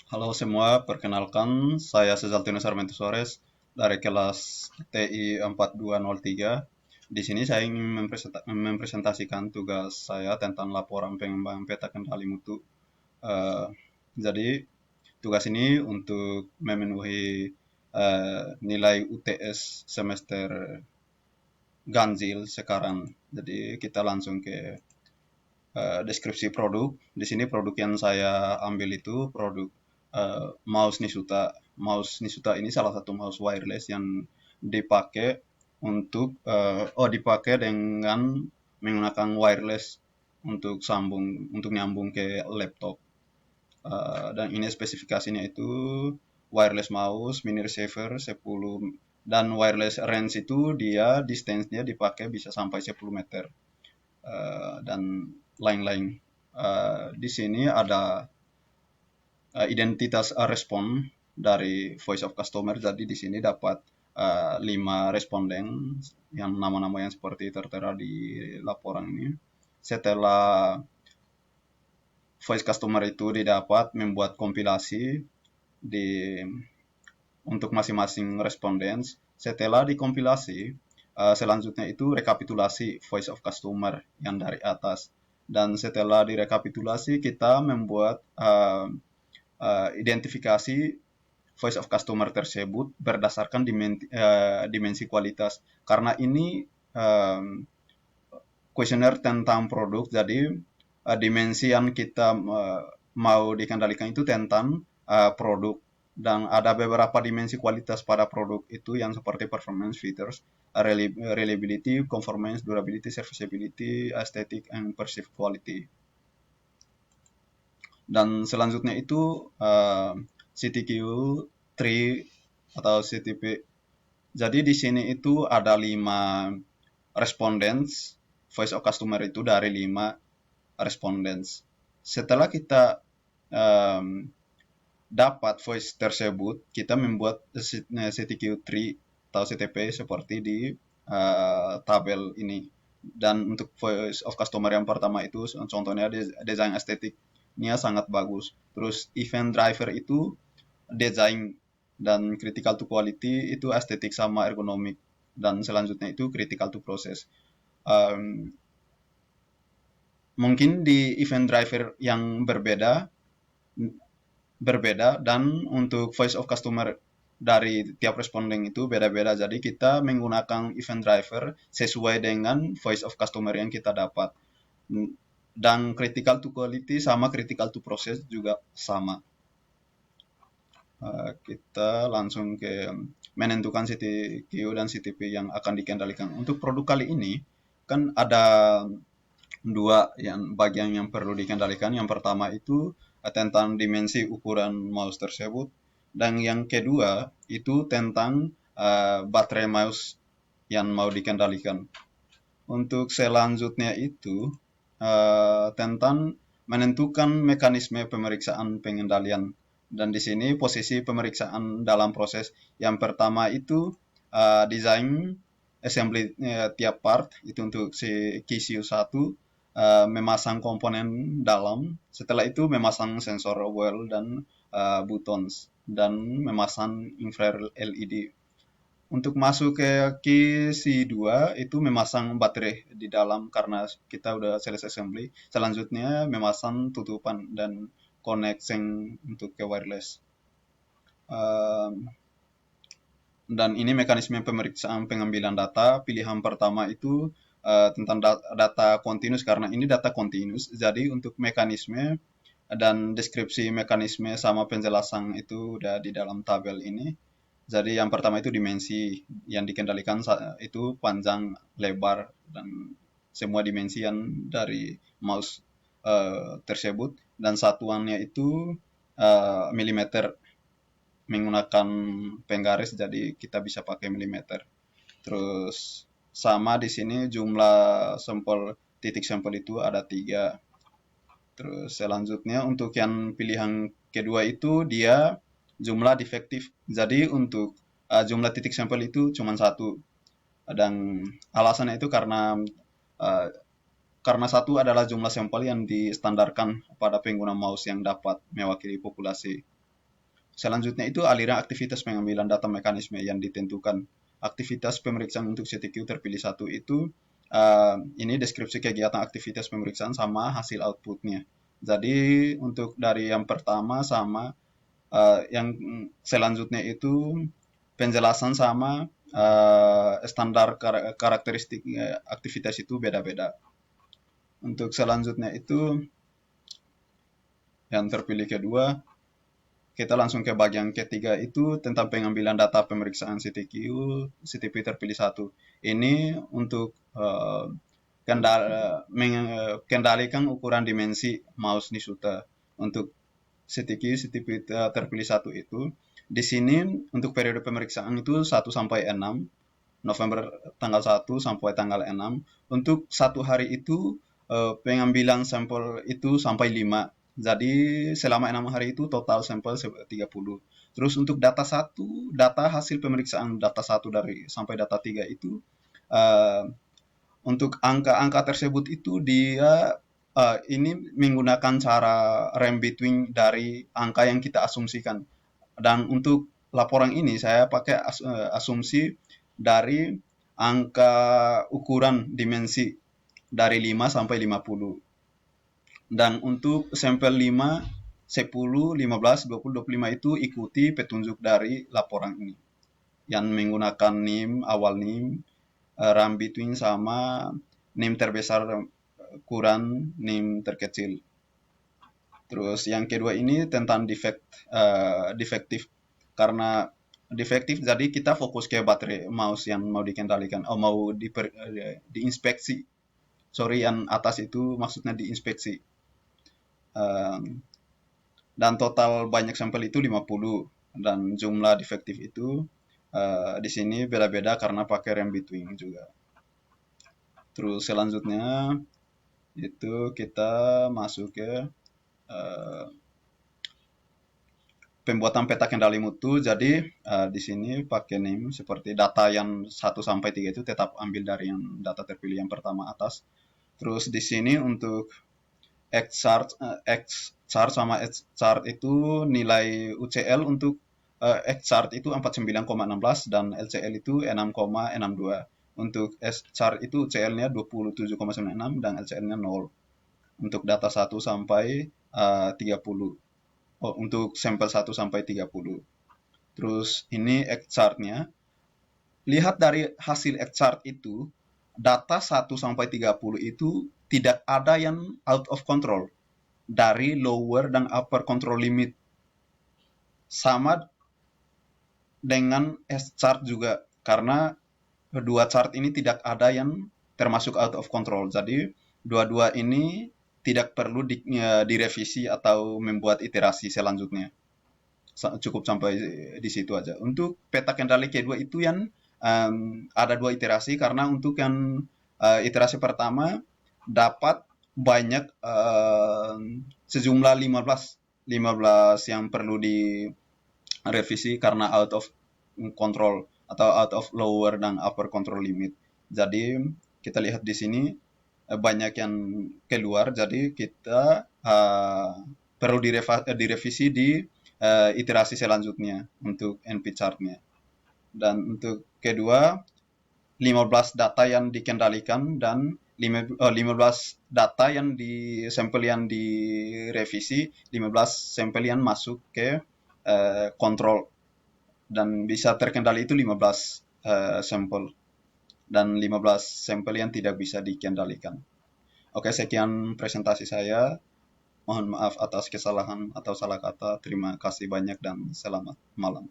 Halo semua, perkenalkan saya Sezaltino Sarmento Sores dari kelas TI 4203. Di sini saya ingin mempresentasikan tugas saya tentang laporan pengembangan peta kendali mutu. Eh, jadi tugas ini untuk memenuhi nilai UTS semester ganjil sekarang. Jadi kita langsung ke deskripsi produk. Di sini produk yang saya ambil itu produk mouse Nisuta. Mouse Nisuta ini salah satu mouse wireless yang dipakai dipakai dengan menggunakan wireless untuk nyambung ke laptop. Dan ini spesifikasinya itu wireless mouse mini receiver 10 dan wireless range itu dia distance-nya dipakai bisa sampai 10 meter. Dan lain-lain. Di sini ada identitas respon dari voice of customer. Jadi di sini dapat 5 responden yang nama-nama yang seperti tertera di laporan ini. Setelah voice customer itu didapat membuat kompilasi di untuk masing-masing responden. Setelah dikompilasi, selanjutnya itu rekapitulasi voice of customer yang dari atas. Dan setelah direkapitulasi, kita membuat identifikasi voice of customer tersebut berdasarkan dimensi kualitas. Karena ini kuesioner tentang produk, jadi dimensi yang kita mau dikendalikan itu tentang produk, dan ada beberapa dimensi kualitas pada produk itu yang seperti performance, features, reliability, conformance, durability, serviceability, aesthetic, and perceived quality. Dan selanjutnya itu CTQ3 atau CTP. Jadi di sini itu ada 5 respondents voice of customer itu dari 5 respondents. Setelah kita um, dapat voice tersebut, kita membuat CTQ3 atau CTP seperti di tabel ini. Dan untuk voice of customer yang pertama itu contohnya desain estetiknya sangat bagus. Terus event driver itu desain, dan critical to quality itu estetik sama ergonomik, dan selanjutnya itu critical to process. Um, Mungkin di event driver yang berbeda dan untuk voice of customer dari tiap responden itu beda-beda. Jadi kita menggunakan event driver sesuai dengan voice of customer yang kita dapat. Dan critical to quality sama critical to process juga sama. Kita langsung ke menentukan CTQ dan CTP yang akan dikendalikan. Untuk produk kali ini kan ada dua yang bagian yang perlu dikendalikan. Yang pertama itu tentang dimensi ukuran mouse tersebut, dan yang kedua itu tentang baterai mouse yang mau dikendalikan. Untuk selanjutnya itu tentang menentukan mekanisme pemeriksaan pengendalian, dan di sini posisi pemeriksaan dalam proses yang pertama itu desain assembly tiap part itu untuk si QCU1, memasang komponen dalam, setelah itu memasang sensor well dan buttons, dan memasang infrared LED. Untuk masuk ke QC2 itu memasang baterai di dalam karena kita udah selesai assembly. Selanjutnya memasang tutupan dan connection untuk ke wireless. Dan ini mekanisme pemeriksaan pengambilan data. Pilihan pertama itu tentang data continuous, karena ini data continuous. Jadi untuk mekanisme dan deskripsi mekanisme sama penjelasan itu udah di dalam tabel ini. Jadi yang pertama itu dimensi yang dikendalikan itu panjang, lebar, dan semua dimensi yang dari mouse tersebut, dan satuannya itu milimeter menggunakan penggaris, jadi kita bisa pakai milimeter. Terus sama di sini jumlah sampel, titik sampel itu ada 3. Terus selanjutnya untuk yang pilihan kedua itu dia jumlah defektif. Jadi untuk jumlah titik sampel itu cuma 1. Dan alasannya itu uh, karena 1 adalah jumlah sampel yang distandarkan pada pengguna mouse yang dapat mewakili populasi. selanjutnya itu aliran aktivitas pengambilan data mekanisme yang ditentukan. Aktivitas pemeriksaan untuk CTQ terpilih satu itu ini deskripsi kegiatan aktivitas pemeriksaan sama hasil outputnya. Jadi untuk dari yang pertama sama yang selanjutnya itu penjelasan sama standar karakteristik aktivitas itu beda-beda. Untuk selanjutnya itu yang terpilih kedua, kita langsung ke bagian ketiga itu tentang pengambilan data pemeriksaan CTQ, CTP terpilih satu. Ini untuk kendalikan ukuran dimensi mouse Nisuta. Untuk CTQ, CTP terpilih satu itu, di sini untuk periode pemeriksaan itu 1 sampai 6, November tanggal 1 sampai tanggal 6. Untuk satu hari itu pengambilan sampel itu sampai 5. Jadi selama 6 hari itu total sampel 30. Terus untuk data 1, data hasil pemeriksaan data 1 dari sampai data 3 itu untuk angka-angka tersebut itu dia ini menggunakan cara rem between dari angka yang kita asumsikan. Dan untuk laporan ini saya pakai asumsi dari angka ukuran dimensi dari 5 sampai 50. Dan untuk sampel 5, 10, 15, 20, 25 itu ikuti petunjuk dari laporan ini. Yang menggunakan NIM, awal NIM, RAM between sama NIM terbesar kurang NIM terkecil. Terus yang kedua ini tentang defektif. Karena defektif jadi kita fokus ke baterai mouse yang mau dikendalikan, mau diinspeksi. Sorry, yang atas itu maksudnya diinspeksi. Dan total banyak sampel itu 50 dan jumlah defektif itu di sini beda-beda karena pakai rem between juga. Terus selanjutnya itu kita masuk ke pembuatan peta kendali mutu. Jadi di sini pakai NIM seperti data yang 1 sampai 3 itu tetap ambil dari yang data terpilih yang pertama atas. Terus di sini untuk X chart sama X chart itu nilai UCL untuk X chart itu 49,16 dan LCL itu 6,62. Untuk S chart itu UCL-nya 27,96 dan LCL-nya 0. Untuk data 1 sampai 30. Untuk sampel 1 sampai 30. Terus ini X chart-nya. Lihat dari hasil X chart itu, data 1 sampai 30 itu tidak ada yang out of control dari lower dan upper control limit. Sama dengan S chart juga, karena dua chart ini tidak ada yang termasuk out of control. Jadi dua-dua ini tidak perlu direvisi atau membuat iterasi selanjutnya. Cukup sampai di situ aja. Untuk peta kendali kedua itu yang ada 2 iterasi, karena untuk yang iterasi pertama dapat banyak sejumlah 15 yang perlu direvisi karena out of control atau out of lower dan upper control limit. Jadi kita lihat di sini banyak yang keluar, jadi kita perlu direvisi di iterasi selanjutnya untuk NP chart-nya. Dan untuk kedua, 15 data yang dikendalikan dan 15 data yang di sampel yang direvisi, 15 sampel yang masuk ke kontrol, dan bisa terkendali itu 15 sampel dan 15 sampel yang tidak bisa dikendalikan. Oke, sekian presentasi saya. Mohon maaf atas kesalahan atau salah kata. Terima kasih banyak dan selamat malam.